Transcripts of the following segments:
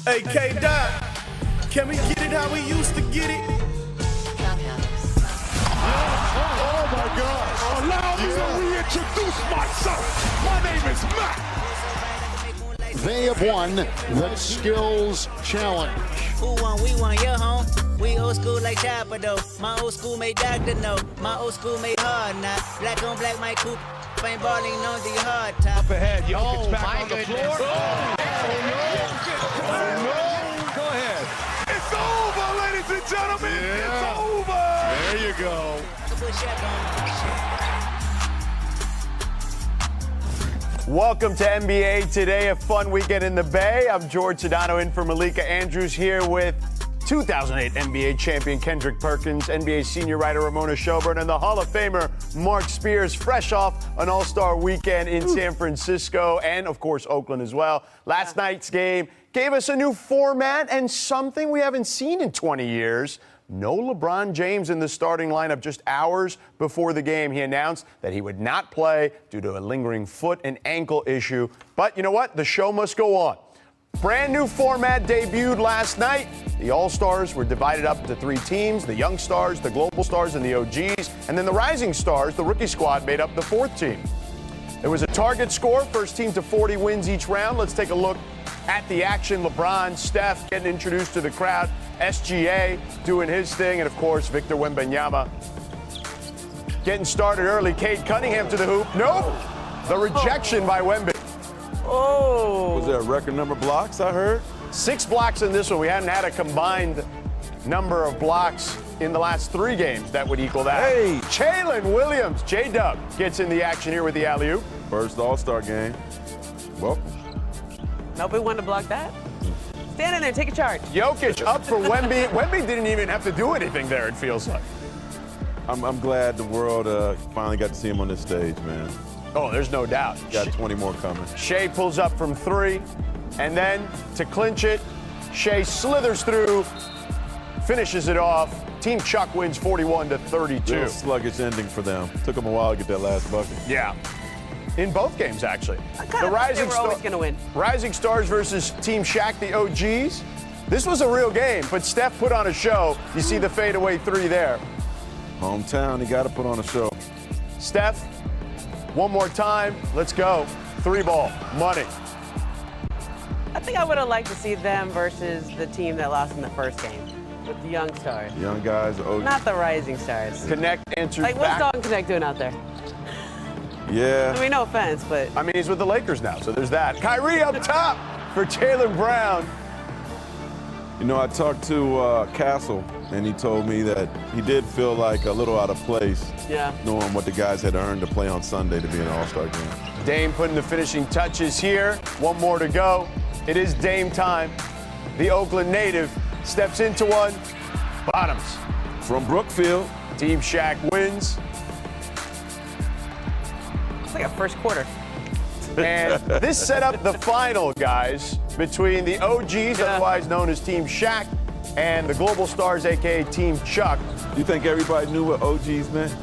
Hey, K-Dot, can we get it how we used to get it? Oh my gosh. Allow me to reintroduce myself. My name is Matt. They have won the Skills Challenge. Who won? We won, yeah, home. We old school like Chopper, though. My old school made Dr. No. My old school made hard now. Black on black, my coupe. Ain't balling on the hard top. Up ahead, Jokic back on the floor. Oh, no. Go ahead. It's over, ladies and gentlemen. It's over. There you go. Welcome to NBA Today, a fun weekend in the Bay. I'm George Sedano in for Malika Andrews here with 2008 NBA champion Kendrick Perkins, NBA senior writer Ramona Shelburne, and the Hall of Famer Mark Spears, fresh off an All-Star weekend in San Francisco and, of course, Oakland as well. Last night's game gave us a new format and something we haven't seen in 20 years. No LeBron James in the starting lineup. Just hours before the game, he announced that he would not play due to a lingering foot and ankle issue. But you know what? The show must go on. Brand new format debuted last night. The All-Stars were divided up into three teams: the Young Stars, the Global Stars, and the OGs. And then the Rising Stars, the rookie squad, made up the fourth team. There was a target score, first team to 40 wins each round. Let's take a look at the action. LeBron, Steph getting introduced to the crowd. SGA doing his thing. And, of course, Victor Wembanyama getting started early. Cade Cunningham to the hoop. Nope. The rejection by Wemby. Oh. Was there a record number of blocks, I heard? 6 blocks in this one. We hadn't had a combined number of blocks in the last 3 games that would equal that. Hey. Jalen Williams, J-Dub, gets in the action here with the alley-oop. First All-Star game. Well, Nobody wanted to block that. Stand in there, take a charge. Jokic up for Wemby. Wemby didn't even have to do anything there, it feels like. I'm glad the world finally got to see him on this stage, man. Oh, there's no doubt. Got 20 more coming. Shea pulls up from 3, and then to clinch it, Shea slithers through, finishes it off. Team Chuck wins 41-32. Real sluggish ending for them. Took them a while to get that last bucket. Yeah. In both games, actually. I kind of thought they were always going to win. Rising Stars versus Team Shaq, the OGs. This was a real game, but Steph put on a show. You see the fadeaway 3 there. Hometown, he got to put on a show. Steph, one more time. Let's go. 3-ball. Money. I think I would have liked to see them versus the team that lost in the first game with the Young Stars. Young guys, OG. Not the Rising Stars. Connect answers Like, back. what's Dalton Connect doing out there? Yeah. I mean, no offense, but I mean, he's with the Lakers now, so there's that. Kyrie up top for Jaylen Brown. You know, I talked to Castle, and he told me that he did feel like a little out of place, yeah. knowing what the guys had earned to play on Sunday to be an All-Star game. Dame putting the finishing touches here. One more to go. It is Dame time. The Oakland native steps into one. Bottoms. From Brookfield. Team Shaq wins. It's like a first quarter. And this set up the final, guys, between the OGs, otherwise known as Team Shaq, and the Global Stars, a.k.a. Team Chuck. You think everybody knew what OGs meant?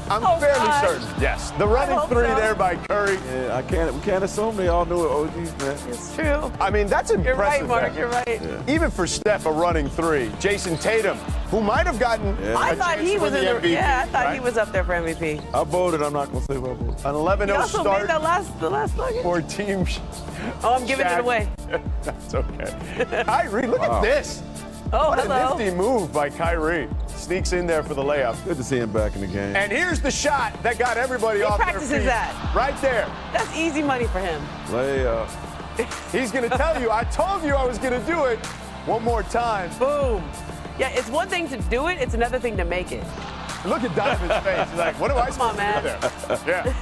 I'm Oh, fairly God. certain. Yes. The running hope 3 so. there by Curry. Yeah, we can't assume they all knew what OGs meant. It's true. I mean, that's You're impressive. right, Mark. there. You're right. Yeah. Even for Steph, a running 3. Jason Tatum, who might have gotten Yeah. a I thought chance he to was win in the the. MVP. Yeah, I thought right? he was up there for MVP. I voted. I'm not going to say what I voted. An 11-0 He also start made the last bucket. for Team Oh, I'm giving Shaq. it away. That's okay. Kyrie, look at this. Oh, What hello. a nifty move by Kyrie. Sneaks in there for the layup. Good to see him back in the game. And here's the shot that got everybody He off their practices feet. that. Right there. That's easy money for him. Layup. He's going to tell you, I told you I was going to do it. One more time. Boom. Yeah, it's one thing to do it, it's another thing to make it. Look at Donovan's face. He's like, what am I supposed on, to do there?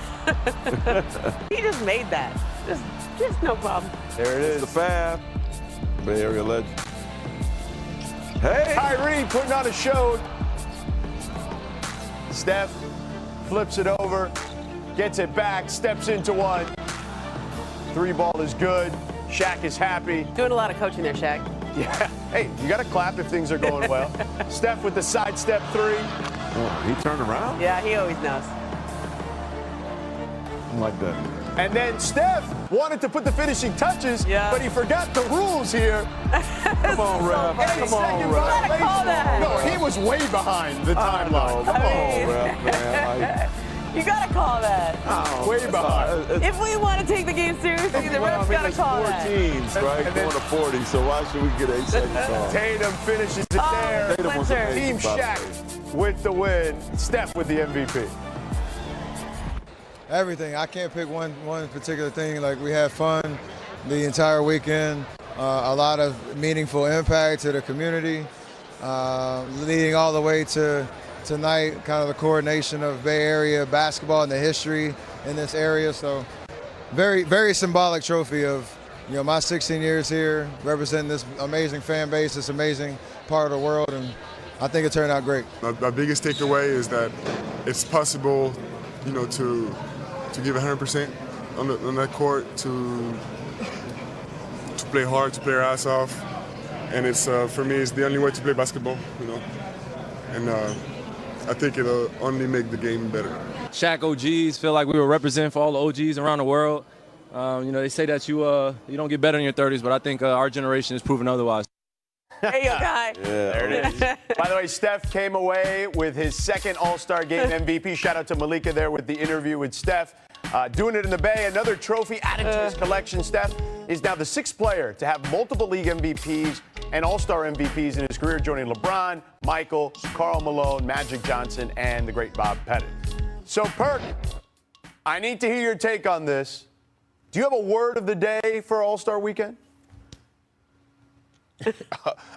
Yeah. He just made that. Just no problem. There it It's the is. Fab. Bay Area legend. Hey! Kyrie putting on a show. Steph flips it over, gets it back, steps into one. 3-ball is good. Shaq is happy. Doing a lot of coaching there, Shaq. Yeah. Hey, you got to clap if things are going well. Steph with the sidestep 3. Oh, he turned around? Yeah, he always knows. I like that. And then Steph wanted to put the finishing touches, but he forgot the rules here. Come on, Ref. Come on, Ref. Call that. No, he was way behind the timeline. Come on, Ref, man. You gotta call that. Way behind. If we want to take the game seriously, the refs gotta call that. 4 teams, right? And then- Going to 40, so why should we get 8 seconds off? Tatum finishes it there. Tatum was Spencer. amazing, Team by the Shaq way. with the win. Steph with the MVP. Everything. I can't pick one particular thing. Like, we had fun the entire weekend. A lot of meaningful impact to the community, leading all the way to tonight, kind of the coordination of Bay Area basketball and the history in this area. So very, very symbolic trophy of, my 16 years here, representing this amazing fan base, this amazing part of the world, and I think it turned out great. My biggest takeaway is that it's possible, to give 100% on that court, to play hard, to play our ass off, and it's for me, it's the only way to play basketball, and I think it'll only make the game better. Shaq OGs feel like we were representing for all the OGs around the world. They say that you don't get better in your 30s, but I think our generation has proven otherwise. Hey, yo, guy. There it is. By the way, Steph came away with his second All-Star Game MVP. Shout out to Malika there with the interview with Steph. Doing it in the Bay, another trophy added to his collection. Steph is now the 6th player to have multiple league MVPs and All-Star MVPs in his career, joining LeBron, Michael, Karl Malone, Magic Johnson, and the great Bob Pettit. So, Perk, I need to hear your take on this. Do you have a word of the day for All-Star Weekend?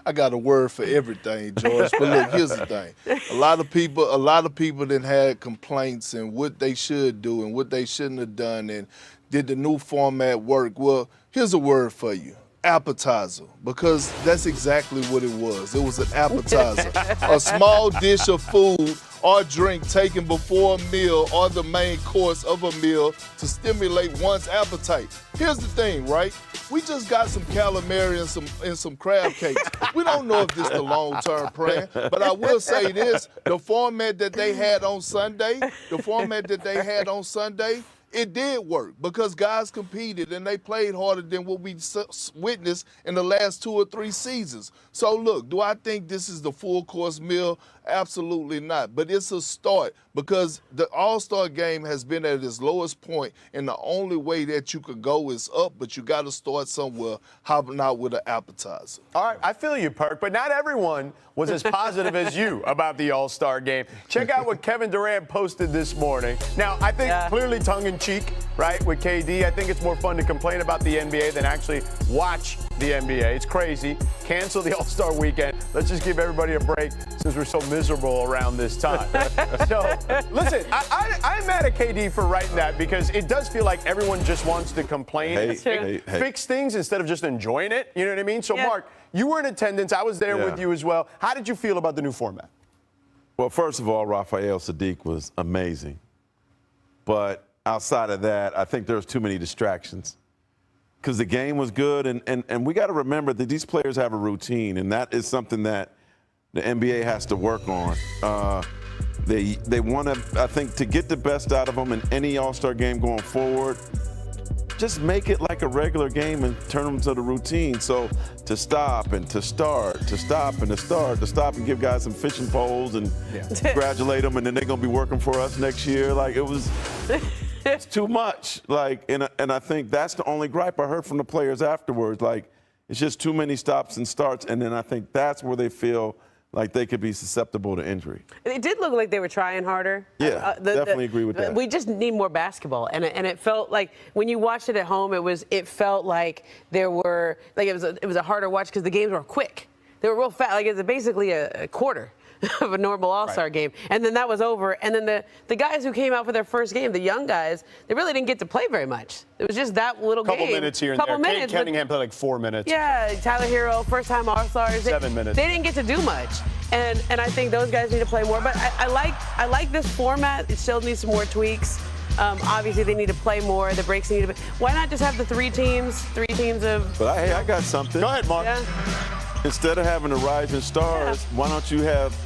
I got a word for everything, George. But look, here's the thing. A lot of people then had complaints and what they should do and what they shouldn't have done, and did the new format work? Well, here's a word for you. Appetizer, because that's exactly what it was. It was an appetizer, a small dish of food or drink taken before a meal or the main course of a meal to stimulate one's appetite. Here's the thing, right? We just got some calamari and some crab cakes. We don't know if this is the long-term plan, but I will say this: the format that they had on Sunday, it did work because guys competed and they played harder than what we witnessed in the last 2 or 3 seasons. So look, do I think this is the full course meal? Absolutely not. But it's a start because the All-Star game has been at its lowest point, and the only way that you could go is up, but you got to start somewhere. How not with an appetizer? All right, I feel you, Perk, but not everyone was as positive as you about the All-Star game. Check out what Kevin Durant posted this morning. Now, I think clearly tongue-in-cheek, right, with KD. I think it's more fun to complain about the NBA than actually watch the NBA. It's crazy. Cancel the All-Star weekend. Let's just give everybody a break since we're so miserable around this time. So, listen, I'm mad at KD for writing that because it does feel like everyone just wants to complain, fix things instead of just enjoying it. You know what I mean? So, Mark, you were in attendance. I was there with you as well. How did you feel about the new format? Well, first of all, Raphael Sadiq was amazing. But outside of that, I think there was too many distractions. Because the game was good, and we got to remember that these players have a routine, and that is something that the NBA has to work on. They want to, I think, to get the best out of them in any All-Star game going forward, just make it like a regular game and turn them to the routine. So to stop and to start, to stop and to start, to stop and give guys some fishing poles and congratulate them, and then they're going to be working for us next year. Like, it was... It's too much. And I think that's the only gripe I heard from the players afterwards. Like, it's just too many stops and starts, and then I think that's where they feel like they could be susceptible to injury. It did look like they were trying harder. Yeah, definitely agree with that. We just need more basketball, and it felt like when you watched it at home, it felt like there were it was a harder watch because the games were quick. They were real fast. Like, it was basically a quarter of a normal All-Star game. And then that was over. And then the guys who came out for their first game, the young guys, they really didn't get to play very much. It was just that little game. Couple minutes here and there. Cade Cunningham played like 4 minutes. Yeah, Tyler Hero, first-time All-Stars. 7 minutes. They didn't get to do much. And I think those guys need to play more. But I like this format. It still needs some more tweaks. Obviously, they need to play more. The breaks need to be. Why not just have the three teams of. But hey, I got something. Go ahead, Mark. Yeah. Instead of having the rising stars, why don't you have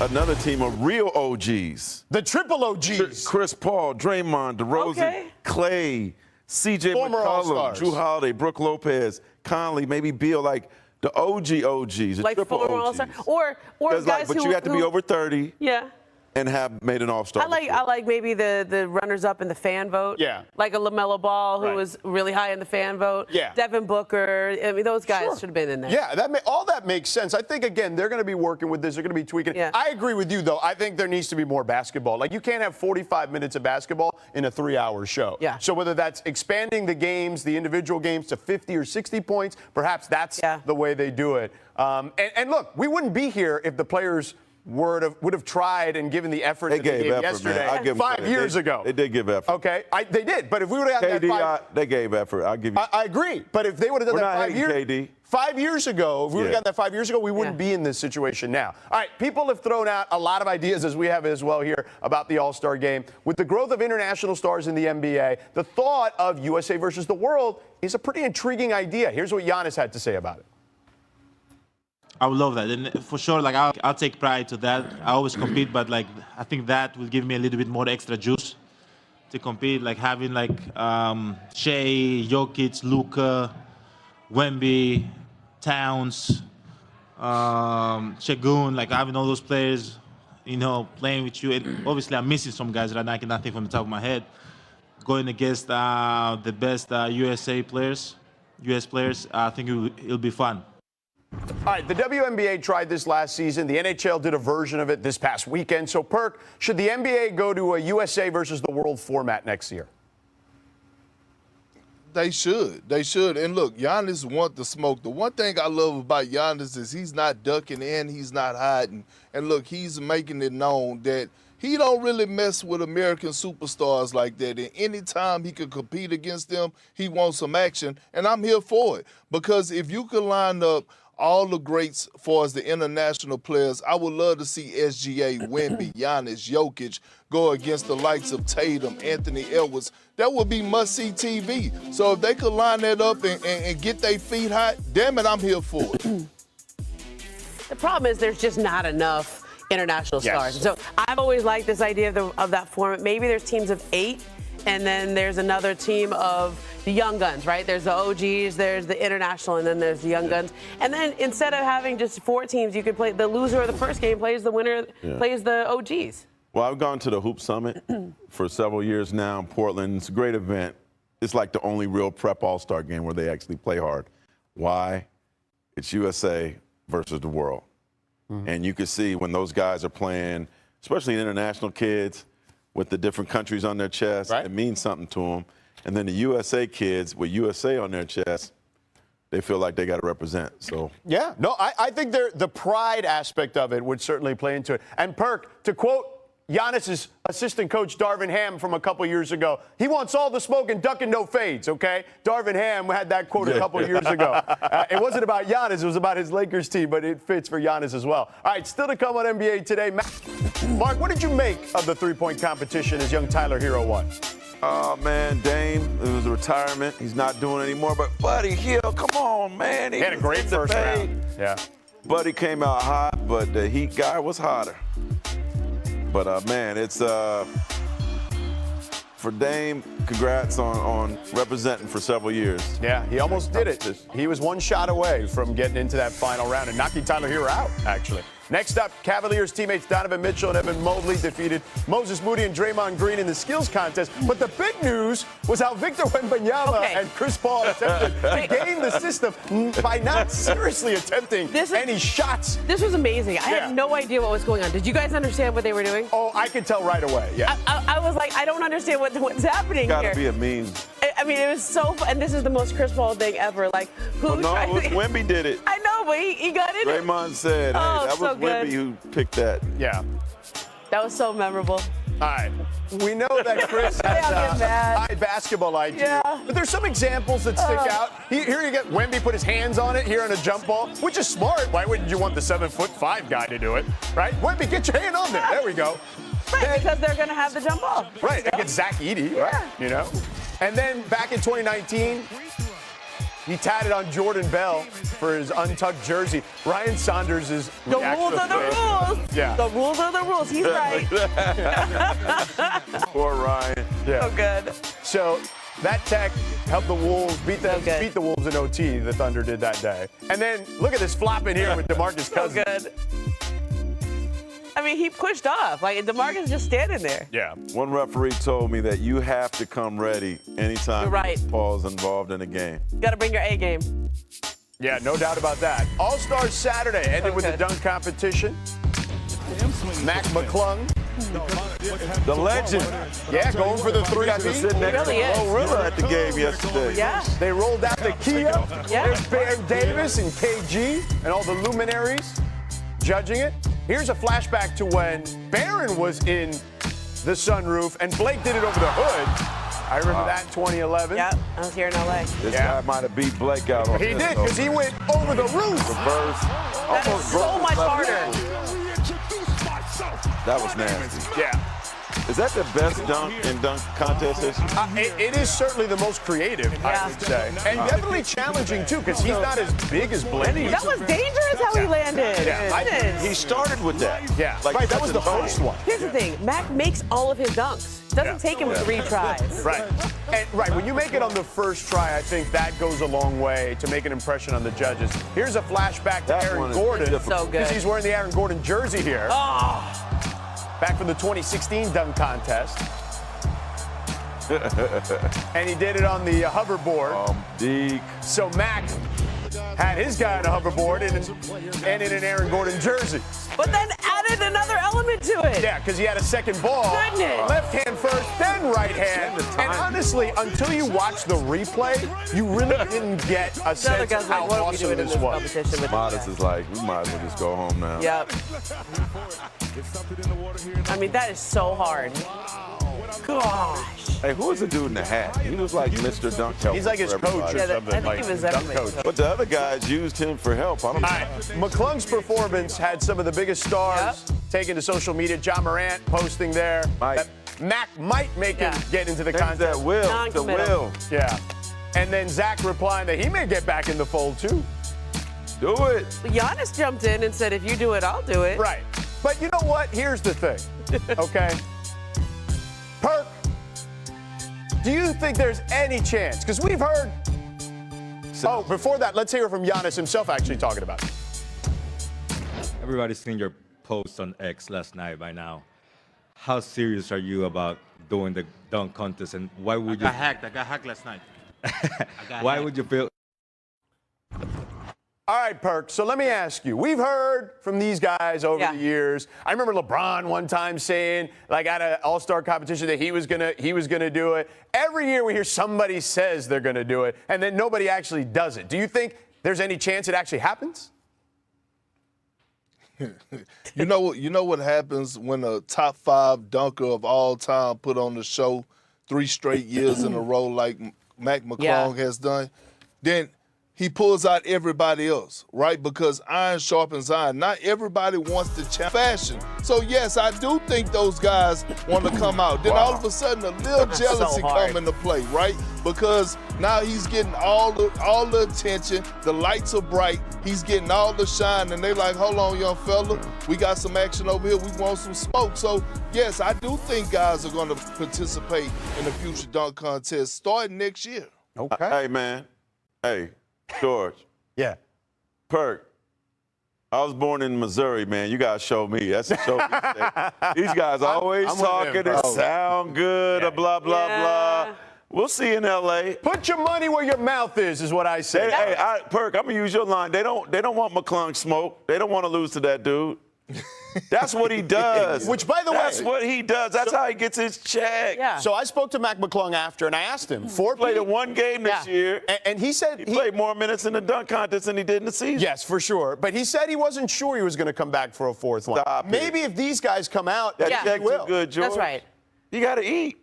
another team of real OGs? The triple OGs. Chris Paul, Draymond, DeRozan, Clay, C.J. Former McCollum, All-Stars. Drew Holiday, Brooke Lopez, Conley, maybe Beal, like the OGs, the Like triple former OGs. All-Star. Or guys but you have to be over 30 Yeah. and have made an All-Star. I like maybe the runners-up in the fan vote. Yeah. Like a LaMelo Ball, who Right. was really high in the fan vote. Yeah. Devin Booker. I mean, those guys Sure. should have been in there. Yeah, all that makes sense. I think, again, they're going to be working with this. They're going to be tweaking. Yeah. I agree with you, though. I think there needs to be more basketball. Like, you can't have 45 minutes of basketball in a 3-hour show. Yeah. So whether that's expanding the games, the individual games to 50 or 60 points, perhaps that's the way they do it. And look, we wouldn't be here if the players would have tried and given the effort that they gave effort, yesterday man. I give them 5 credit. years ago. They did give effort. Okay, they did. But if we would have had that they gave effort. I'll give you. I agree. But if they would have done We're that not 5 years, hating KD. 5 years ago, if we would have gotten that 5 years ago, we wouldn't be in this situation now. All right, people have thrown out a lot of ideas, as we have as well here, about the All-Star game. With the growth of international stars in the NBA, the thought of USA versus the world is a pretty intriguing idea. Here's what Giannis had to say about it. I would love that, and for sure, like I'll take pride to that. I always compete, but like I think that will give me a little bit more extra juice to compete. Like having like Shea, Jokic, Luka, Wemby, Towns, Şengün, like having all those players, you know, playing with you. And obviously, I'm missing some guys right now. I cannot think from the top of my head. Going against the best US players, I think it'll be fun. All right, the WNBA tried this last season. The NHL did a version of it this past weekend. So, Perk, should the NBA go to a USA versus the world format next year? They should. They should. And look, Giannis want the smoke. The one thing I love about Giannis is he's not ducking and he's not hiding. And look, he's making it known that he don't really mess with American superstars like that. And anytime he can compete against them, he wants some action. And I'm here for it. Because if you can line up all the greats for as the international players, I would love to see SGA, Wemby, Giannis, Jokic go against the likes of Tatum, Anthony Edwards. That would be must-see TV. So if they could line that up and get their feet hot, damn it, I'm here for it. The problem is there's just not enough international stars. Yes. So I've always liked this idea of that format. Maybe there's teams of 8, and then there's another team of the young guns, right? There's the OGs, there's the international, and then there's the young guns. And then instead of having just 4 teams, you could play the loser of the first game plays the winner, plays the OGs. Well, I've gone to the Hoop Summit for several years now in Portland. It's a great event. It's like the only real prep all-star game where they actually play hard. Why? It's USA versus the world. And you can see when those guys are playing, especially international kids with the different countries on their chest, it means something to them. And then the USA kids with USA on their chest, they feel like they got to represent. So yeah, no, I think the pride aspect of it would certainly play into it. And Perk, to quote Giannis's assistant coach Darvin Ham from a couple years ago, he wants all the smoke and duck and no fades, okay? Darvin Ham had that quote a couple years ago. It wasn't about Giannis, it was about his Lakers team, but it fits for Giannis as well. All right, still to come on NBA Today. Mark, what did you make of the three-point competition as young Tyler Hero won? Oh, man, Dame, it was a retirement. He's not doing it anymore. But Buddy Hield, come on, man. He had a great first round. Yeah. Buddy came out hot, but the Heat guy was hotter. But, man, it's for Dame, congrats on representing for several years. Yeah, he almost did it. He was one shot away from getting into that final round and knocking Tyler Hero out, actually. Next up, Cavaliers teammates Donovan Mitchell and Evan Mobley defeated Moses Moody and Draymond Green in the skills contest. But the big news was how Victor Wembanyama and Chris Paul attempted to game the system by not seriously attempting any shots. This was amazing. I had no idea what was going on. Did you guys understand what they were doing? Oh, I could tell right away, yeah. I was like, I don't understand what's happening here. Gotta be a meme. I mean, it was so fun. And this is the most Chris Paul thing ever. Like, who tried to... Wemby did it. I know, but he got in it. Draymond said, hey, that was so Wemby who picked that. Yeah. That was so memorable. All right. We know that Chris has high basketball IQ, but there's some examples that stick out. Here you get Wemby put his hands on it here on a jump ball, which is smart. Why wouldn't you want the 7'5" guy to do it, right? Wemby, get your hand on there. There we go. Right, because they're going to have the jump ball. Right, against Zach Edey, right? You know? And then back in 2019, he tatted on Jordan Bell for his untucked jersey. Ryan Saunders is the rules are the rules. Yeah. The rules are the rules. He's right. Poor Ryan. Yeah. So good. So That tech helped the Wolves beat the Wolves in OT. The Thunder did that day. And then look at this flop in here with DeMarcus Cousins. Good. I mean, he pushed off. Like, DeMarcus is just standing there. Yeah. One referee told me that you have to come ready anytime You're right. Paul's involved in a game. You got to bring your A game. Yeah, no doubt about that. All-Star Saturday ended with the dunk competition. Mac McClung. The legend. Yeah, going for the three-peat. Sitting next to Glorilla at the game yesterday. Yeah. They rolled out the Kia. Yeah. There's Bear Davis and KG and all the luminaries judging it. Here's a flashback to when Barron was in the sunroof and Blake did it over the hood. I remember that in 2011. Yeah, I was here in L.A. This guy might have beat Blake out on He did, because he went over the roof. Reverse. That is so much harder. That was nasty. Yeah. Is that the best dunk in dunk contest history? It is certainly the most creative, I would say. And definitely challenging, too, because he's not as big as Blake. That was dangerous how he landed. Yeah, he started with that. Yeah, Like, right, that was the first one. Here's the thing. Mac makes all of his dunks. Doesn't take him 3 tries. Right. And when you make it on the first try, I think that goes a long way to make an impression on the judges. Here's a flashback to Aaron Gordon. So good. Because he's wearing the Aaron Gordon jersey here. Oh. Back from the 2016 dunk contest. And he did it on the hoverboard. Deke. So Mac had his guy on a hoverboard and in an Aaron Gordon jersey. But then added another element to it. Yeah, because he had a second ball. Goodness. Left hand first, then right hand. And honestly, until you watch the replay, you really didn't get a sense of how awesome this was. Modest is like, we might as well just go home now. Yep. I mean, that is so hard. Gosh. Hey, who was the dude in the hat? He was like Mr. Dunk Helper. He's like his coach or something. I think he was dunk everything. coach. But the other guys used him for help. I don't know. McClung's performance had some of the biggest stars taken to social media. John Morant posting there that Mac might make him get into the contest. That will. The will. Yeah. And then Zach replying that he may get back in the fold, too. Do it. Giannis jumped in and said, if you do it, I'll do it. Right. But you know what? Here's the thing, okay? Perk, do you think there's any chance? Because we've heard. Oh, before that, let's hear from Giannis himself actually talking about it. Everybody's seen your post on X last night by now. How serious are you about doing the dunk contest, and why would I got hacked last night. Why would you feel? All right, Perk, so let me ask you. We've heard from these guys over the years. I remember LeBron one time saying, like at an all-star competition, that he was gonna do it. Every year we hear somebody says they're gonna do it, and then nobody actually does it. Do you think there's any chance it actually happens? You know what happens when a top 5 dunker of all time put on the show 3 straight years in a row like Mac McClung has done? Then he pulls out everybody else, right? Because iron sharpens iron. Not everybody wants to challenge fashion. So, yes, I do think those guys want to come out. Then all of a sudden, a little jealousy come into play, right? Because now he's getting all the attention. The lights are bright. He's getting all the shine. And they're like, hold on, young fella. We got some action over here. We want some smoke. So, yes, I do think guys are going to participate in the future dunk contest starting next year. Okay. Hey, man. Hey. George. Yeah. Perk. I was born in Missouri, man. You gotta show me. That's a show. These guys always talking and sound good, blah, blah, blah. We'll see in L.A. Put your money where your mouth is what I say. Hey, Perk, I'm gonna use your line. They don't want McClung smoke. They don't want to lose to that dude. That's what he does. Which, by the way, that's what he does. That's how he gets his check. Yeah. So I spoke to Mac McClung after, and I asked him. He played in 1 game this year, and he said he played more minutes in the dunk contest than he did in the season. Yes, for sure. But he said he wasn't sure he was going to come back for a 4th one. Maybe if these guys come out, that check too good, George. That's right. You got to eat.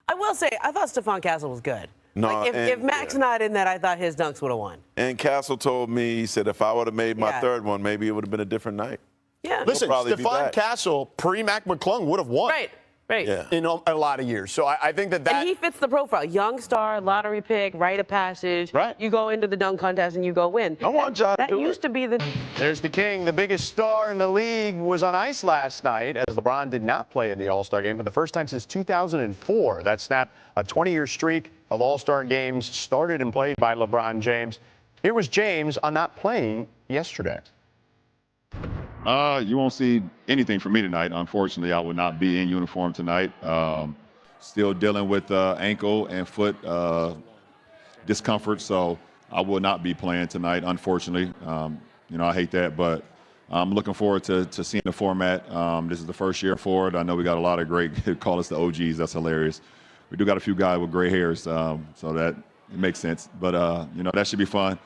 I will say, I thought Stephon Castle was good. No, like if Mac's not in that, I thought his dunks would have won. And Castle told me, he said, if I would have made my 3rd one, maybe it would have been a different night. Yeah. Listen, Stephon Castle, pre-Mac McClung, would have won. Right. Right. in a lot of years. So I think that And he fits the profile. Young star, lottery pick, rite of passage. Right. You go into the dunk contest and you go win. I want John That to do used to be the... There's the king. The biggest star in the league was on ice last night as LeBron did not play in the All-Star game for the first time since 2004. That snapped a 20-year streak of All-Star games started and played by LeBron James. Here was James on not playing yesterday. You won't see anything from me tonight. Unfortunately, I will not be in uniform tonight. Still dealing with ankle and foot discomfort, so I will not be playing tonight, unfortunately. I hate that, but I'm looking forward to seeing the format. This is the first year for it. I know we got a lot of great, call us the OGs. That's hilarious. We do got a few guys with gray hairs, so that it makes sense. But, that should be fun.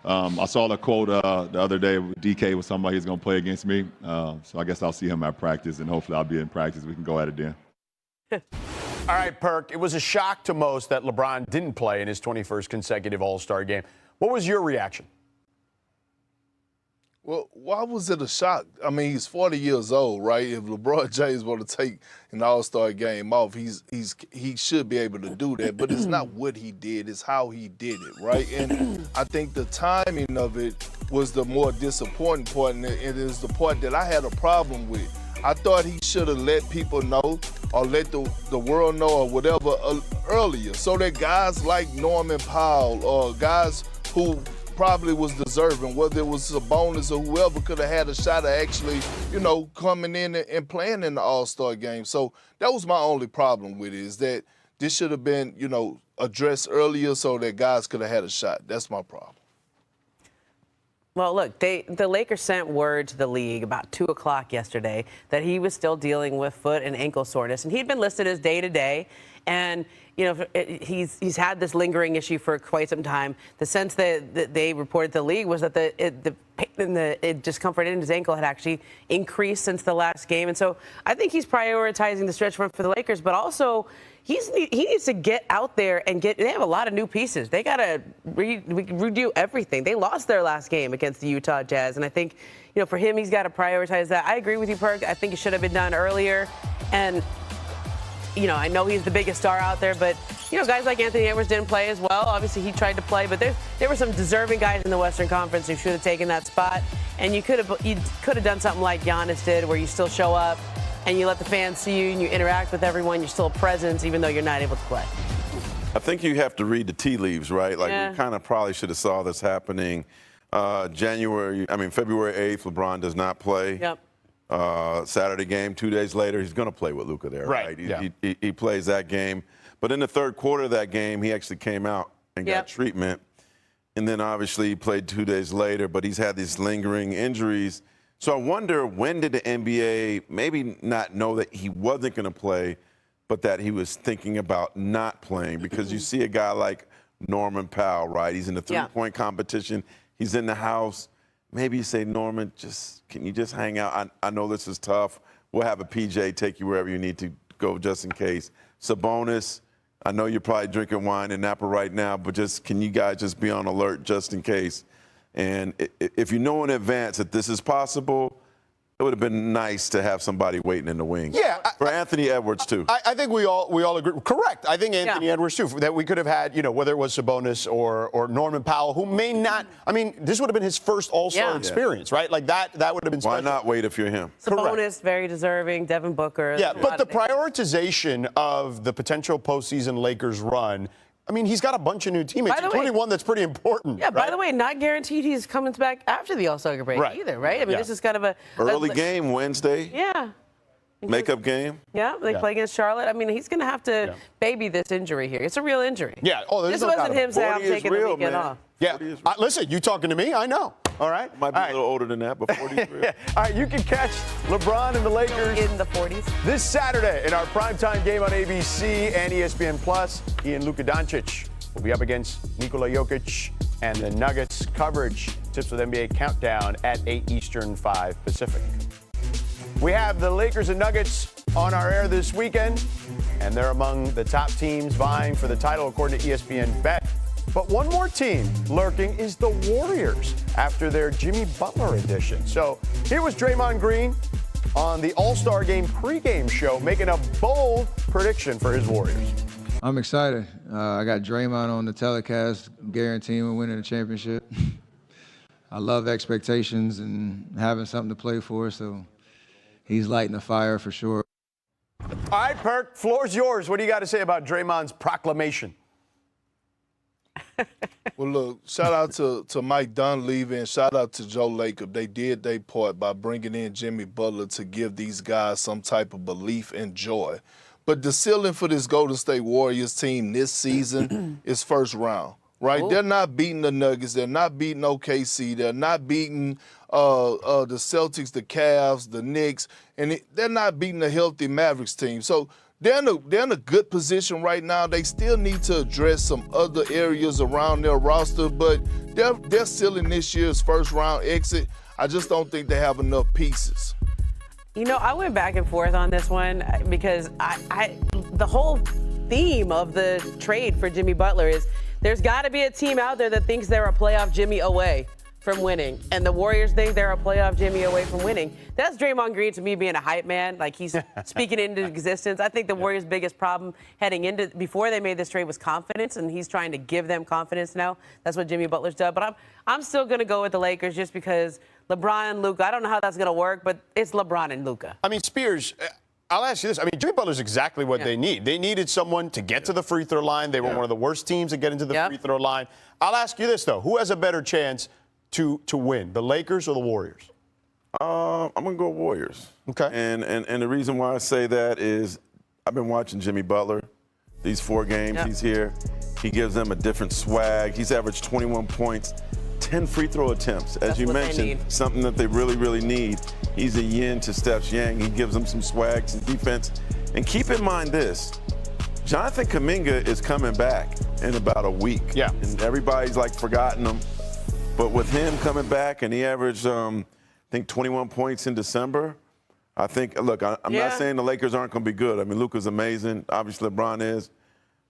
I saw the quote the other day. DK was somebody he's going to play against me. So I guess I'll see him at practice, and hopefully I'll be in practice. We can go at it then. All right, Perk. It was a shock to most that LeBron didn't play in his 21st consecutive All-Star game. What was your reaction? Well, why was it a shock? I mean, he's 40 years old, right? If LeBron James want to take an All-Star game off, he should be able to do that. But it's not what he did; it's how he did it, right? And I think the timing of it was the more disappointing part, and it is the part that I had a problem with. I thought he should have let people know or let the world know or whatever earlier, so that guys like Norman Powell or guys who probably was deserving, whether it was a bonus or whoever could have had a shot at actually, coming in and playing in the All-Star game. So that was my only problem with it, is that this should have been, addressed earlier so that guys could have had a shot. That's my problem. Well, look, the Lakers sent word to the league about 2 o'clock yesterday that he was still dealing with foot and ankle soreness, and he'd been listed as day-to-day. And, he's had this lingering issue for quite some time. The sense that they reported to the league was that the pain and the discomfort in his ankle had actually increased since the last game. And so I think he's prioritizing the stretch run for the Lakers, but also he needs to get out there and they have a lot of new pieces. They got to redo everything. They lost their last game against the Utah Jazz. And I think, for him, he's got to prioritize that. I agree with you, Perk. I think it should have been done earlier. And I know he's the biggest star out there, but, guys like Anthony Edwards didn't play as well. Obviously, he tried to play, but there were some deserving guys in the Western Conference who should have taken that spot. And you could have done something like Giannis did, where you still show up and you let the fans see you and you interact with everyone. You're still a presence, even though you're not able to play. I think you have to read the tea leaves, right? Like, we kind of probably should have saw this happening February 8th, LeBron does not play. Yep. Saturday game, 2 days later, he's going to play with Luka there, right? Yeah. He plays that game. But in the third quarter of that game, he actually came out and got treatment. And then obviously he played 2 days later, but he's had these lingering injuries. So I wonder, when did the NBA maybe not know that he wasn't going to play, but that he was thinking about not playing? Because you see a guy like Norman Powell, right? He's in the three-point competition. He's in the house. Maybe you say, Norman, can you just hang out? I know this is tough. We'll have a PJ take you wherever you need to go just in case. Sabonis, I know you're probably drinking wine in Napa right now, but can you guys just be on alert just in case? And if you know in advance that this is possible, it would have been nice to have somebody waiting in the wings. Yeah. For Anthony Edwards, too. I think we all agree. Correct. I think Anthony Edwards, too, that we could have had, whether it was Sabonis or Norman Powell, who may not, this would have been his first All-Star experience, right? Like, that would have been special. Why not wait if you're him? Sabonis, very deserving. Devin Booker. Yeah, but the prioritization of the potential postseason Lakers run, he's got a bunch of new teammates, including one that's pretty important. Yeah, by the way, not guaranteed he's coming back after the All-Star break either, right? This is kind of a early game Wednesday. Yeah. Makeup game. Yeah, they play against Charlotte. He's going to have to baby this injury here. It's a real injury. Yeah. Oh, this wasn't him saying, I'm taking the weekend off. Yeah. Listen, you talking to me? I know. All right. Might be a little older than that, but 40 is real. All right, you can catch LeBron and the Lakers in the 40s this Saturday in our primetime game on ABC and ESPN Plus. He and Luka Doncic will be up against Nikola Jokic and the Nuggets. Coverage, Tips with NBA Countdown at 8 Eastern, 5 Pacific. We have the Lakers and Nuggets on our air this weekend, and they're among the top teams vying for the title according to ESPN Bet. But one more team lurking is the Warriors after their Jimmy Butler edition. So here was Draymond Green on the All-Star Game pregame show, making a bold prediction for his Warriors. I'm excited. I got Draymond on the telecast, guaranteeing we're winning the championship. I love expectations and having something to play for, so he's lighting the fire for sure. All right, Perk, floor's yours. What do you got to say about Draymond's proclamation? Well, look, shout out to Mike Dunleavy and shout out to Joe Lacob. They did their part by bringing in Jimmy Butler to give these guys some type of belief and joy. But the ceiling for this Golden State Warriors team this season is first round, right? Ooh. They're not beating the Nuggets. They're not beating OKC. They're not beating the Celtics, the Cavs, the Knicks, and they're not beating the healthy Mavericks team. So they're in a good position right now. They still need to address some other areas around their roster, but they're ceiling this year's first round exit. I just don't think they have enough pieces. You know, I went back and forth on this one because the whole theme of the trade for Jimmy Butler is there's got to be a team out there that thinks they're a playoff Jimmy away from winning, and the Warriors think they're a playoff Jimmy away from winning. That's Draymond Green to me being a hype man, like he's speaking into existence. I think the Warriors' biggest problem heading into before they made this trade was confidence, and he's trying to give them confidence now. That's what Jimmy Butler's done. But I'm still going to go with the Lakers just because LeBron and Luka. I don't know how that's going to work, but it's LeBron and Luka. I mean, Spears, I'll ask you this. I mean, Jimmy Butler's exactly what they need. They needed someone to get to the free throw line. They were one of the worst teams to get into the free throw line. I'll ask you this, though. Who has a better chance to win, the Lakers or the Warriors? I'm going to go Warriors. Okay. And the reason why I say that is I've been watching Jimmy Butler these 4 games he's here. He gives them a different swag. He's averaged 21 points, 10 free throw attempts. As you mentioned, something that they really, really need. He's a yin to Steph's yang. He gives them some swag, some defense. And keep in mind this, Jonathan Kuminga is coming back in about a week. Yeah. And everybody's like forgotten him. But with him coming back, and he averaged, I think, 21 points in December, I think, look, I'm not saying the Lakers aren't going to be good. I mean, Luka's amazing. Obviously, LeBron is.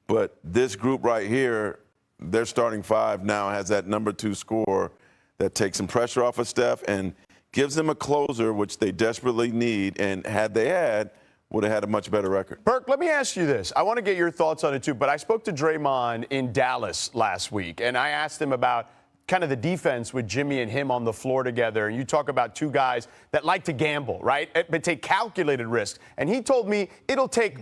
But this group right here, their starting 5 now has that number 2 scorer that takes some pressure off of Steph and gives them a closer, which they desperately need. And had they had, would have had a much better record. Perk, let me ask you this. I want to get your thoughts on it, too. But I spoke to Draymond in Dallas last week, and I asked him about kind of the defense with Jimmy and him on the floor together. And you talk about 2 guys that like to gamble, right? But take calculated risks. And he told me it'll take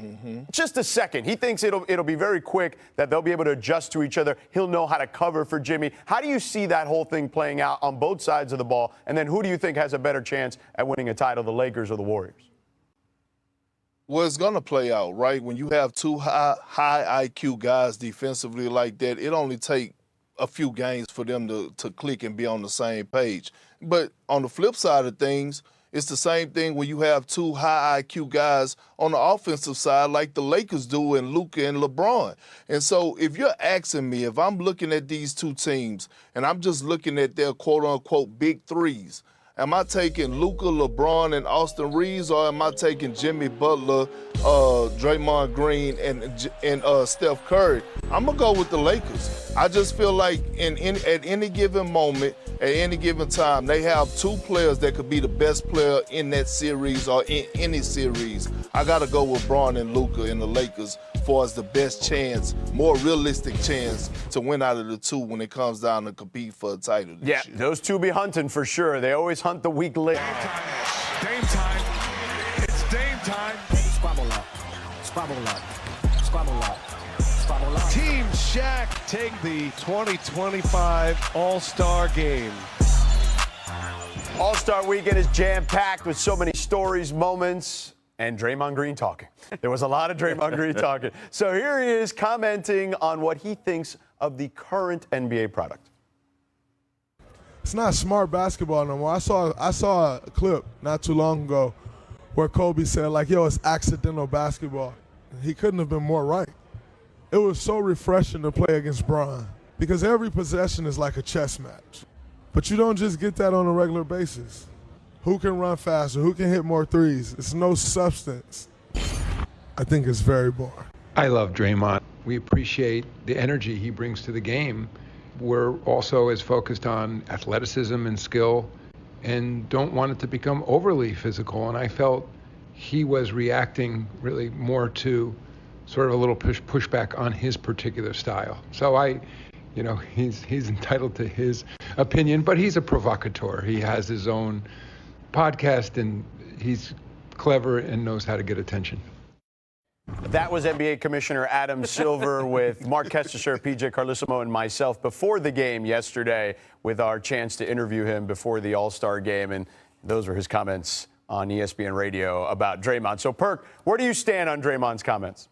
just a second. He thinks it'll be very quick, that they'll be able to adjust to each other. He'll know how to cover for Jimmy. How do you see that whole thing playing out on both sides of the ball? And then who do you think has a better chance at winning a title, the Lakers or the Warriors? Well, it's going to play out, right? When you have 2 high IQ guys defensively like that, it only takes a few games for them to click and be on the same page. But on the flip side of things, it's the same thing when you have 2 high IQ guys on the offensive side like the Lakers do in Luka and LeBron. And so if you're asking me, if I'm looking at these 2 teams and I'm just looking at their quote-unquote big threes, am I taking Luka, LeBron, and Austin Reeves, or am I taking Jimmy Butler, Draymond Green, and Steph Curry? I'm going to go with the Lakers. I just feel like at any given moment, at any given time, they have 2 players that could be the best player in that series or in any series. I got to go with Braun and Luka and the Lakers for as the best chance, more realistic chance to win out of the 2 when it comes down to compete for a title this year. Those 2 be hunting for sure. They always hunt the weak link. Dame time. It's Dame time. Squabble up. Squabble up. Squabble up. Squabble up. Team Shaq take the 2025 All-Star Game. All-Star Weekend is jam-packed with so many stories, moments, and Draymond Green talking. There was a lot of Draymond Green talking. So here he is commenting on what he thinks of the current NBA product. It's not smart basketball no more. I saw a clip not too long ago where Kobe said, like, yo, it's accidental basketball. He couldn't have been more right. It was so refreshing to play against Bron because every possession is like a chess match. But you don't just get that on a regular basis. Who can run faster? Who can hit more threes? It's no substance. I think it's very boring. I love Draymond. We appreciate the energy he brings to the game. We're also as focused on athleticism and skill and don't want it to become overly physical. And I felt he was reacting really more to sort of a little pushback on his particular style. So he's entitled to his opinion, but he's a provocateur. He has his own podcast, and he's clever and knows how to get attention. That was NBA Commissioner Adam Silver with Mark Kestisher, PJ Carlissimo, and myself before the game yesterday with our chance to interview him before the All-Star game. And those were his comments on ESPN Radio about Draymond. So, Perk, where do you stand on Draymond's comments?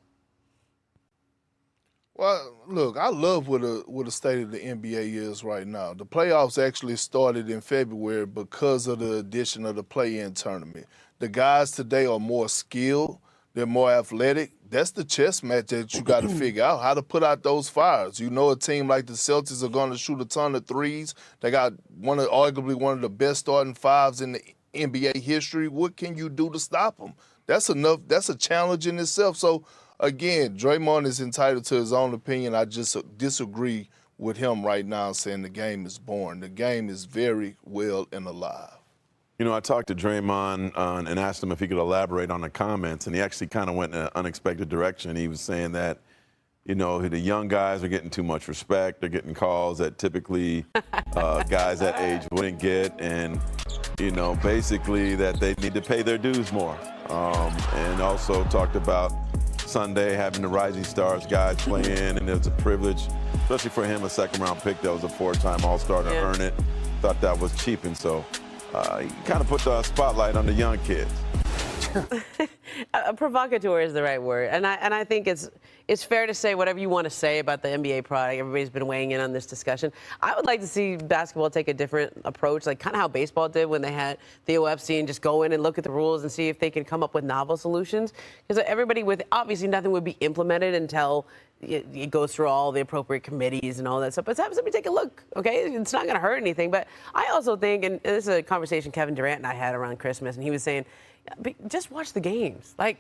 Well, look, I love what the state of the NBA is right now. The playoffs actually started in February because of the addition of the play-in tournament. The guys today are more skilled. They're more athletic. That's the chess match that you got to figure out, how to put out those fires. You know, a team like the Celtics are going to shoot a ton of threes. They got arguably one of the best starting fives in the NBA history. What can you do to stop them? That's enough. That's a challenge in itself. So, again, Draymond is entitled to his own opinion. I just disagree with him right now saying the game is boring. The game is very well and alive. You know, I talked to Draymond and asked him if he could elaborate on the comments, and he actually kind of went in an unexpected direction. He was saying that, you know, the young guys are getting too much respect. They're getting calls that typically guys that age wouldn't get, and, you know, basically that they need to pay their dues more. And also talked about Sunday having the Rising Stars guys play in, and it was a privilege, especially for him, a second-round pick that was a four-time All-Star to earn it. Thought that was cheap, and so he kind of put the spotlight on the young kids. A provocateur is the right word, and I think it's fair to say whatever you want to say about the NBA product. Everybody's been weighing in on this discussion. I would like to see basketball take a different approach, like kind of how baseball did when they had Theo Epstein just go in and look at the rules and see if they can come up with novel solutions. Because everybody with obviously nothing would be implemented until it goes through all the appropriate committees and all that stuff. But have somebody take a look, okay? It's not going to hurt anything. But I also think, and this is a conversation Kevin Durant and I had around Christmas, and he was saying, just watch the games. Like,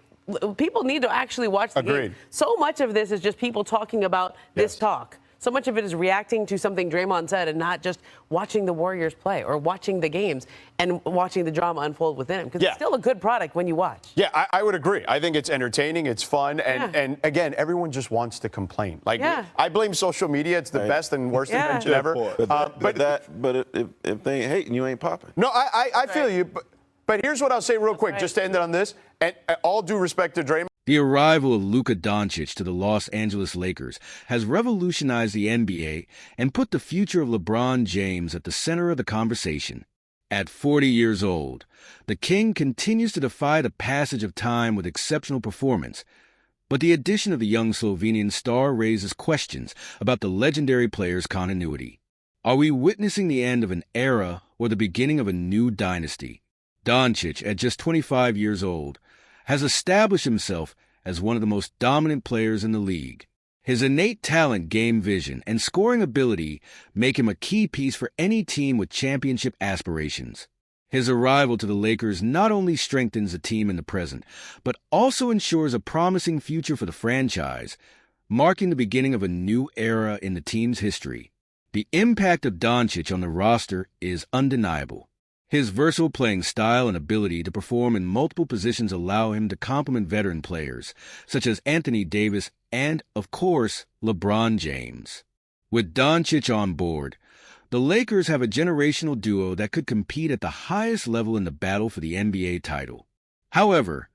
people need to actually watch the game. So much of this is just people talking about this talk. So much of it is reacting to something Draymond said and not just watching the Warriors play or watching the games and watching the drama unfold within them. Because it's still a good product when you watch. Yeah, I would agree. I think it's entertaining, it's fun, and again, everyone just wants to complain. Like, I blame social media. It's the best and worst invention ever. But if they ain't hating, you ain't popping. No, I feel you. But here's what I'll say real quick, just to end it on this, and all due respect to Draymond. The arrival of Luka Doncic to the Los Angeles Lakers has revolutionized the NBA and put the future of LeBron James at the center of the conversation. At 40 years old, the King continues to defy the passage of time with exceptional performance. But the addition of the young Slovenian star raises questions about the legendary player's continuity. Are we witnessing the end of an era or the beginning of a new dynasty? Doncic, at just 25 years old, has established himself as one of the most dominant players in the league. His innate talent, game vision, and scoring ability make him a key piece for any team with championship aspirations. His arrival to the Lakers not only strengthens the team in the present, but also ensures a promising future for the franchise, marking the beginning of a new era in the team's history. The impact of Doncic on the roster is undeniable. His versatile playing style and ability to perform in multiple positions allow him to complement veteran players, such as Anthony Davis and, of course, LeBron James. With Doncic on board, the Lakers have a generational duo that could compete at the highest level in the battle for the NBA title. However,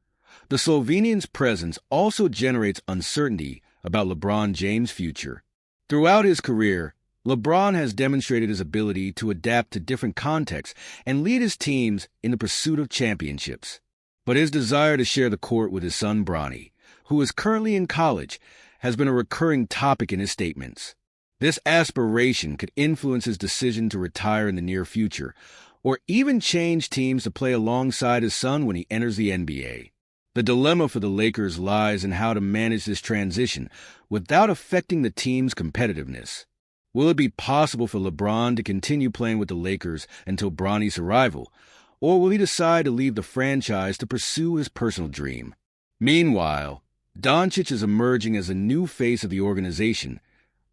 the Slovenian's presence also generates uncertainty about LeBron James' future. Throughout his career, LeBron has demonstrated his ability to adapt to different contexts and lead his teams in the pursuit of championships. But his desire to share the court with his son Bronny, who is currently in college, has been a recurring topic in his statements. This aspiration could influence his decision to retire in the near future, or even change teams to play alongside his son when he enters the NBA. The dilemma for the Lakers lies in how to manage this transition without affecting the team's competitiveness. Will it be possible for LeBron to continue playing with the Lakers until Bronny's arrival, or will he decide to leave the franchise to pursue his personal dream? Meanwhile, Doncic is emerging as a new face of the organization,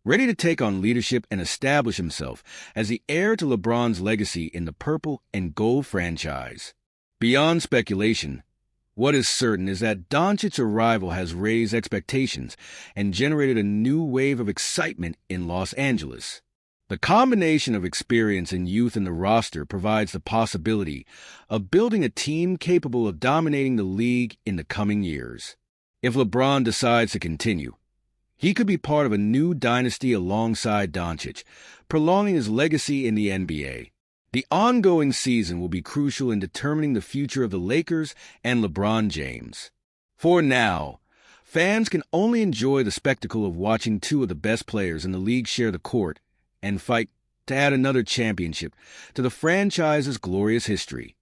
ready to take on leadership and establish himself as the heir to LeBron's legacy in the purple and gold franchise. Beyond speculation, what is certain is that Doncic's arrival has raised expectations and generated a new wave of excitement in Los Angeles. The combination of experience and youth in the roster provides the possibility of building a team capable of dominating the league in the coming years. If LeBron decides to continue, he could be part of a new dynasty alongside Doncic, prolonging his legacy in the NBA. The ongoing season will be crucial in determining the future of the Lakers and LeBron James. For now, fans can only enjoy the spectacle of watching two of the best players in the league share the court and fight to add another championship to the franchise's glorious history.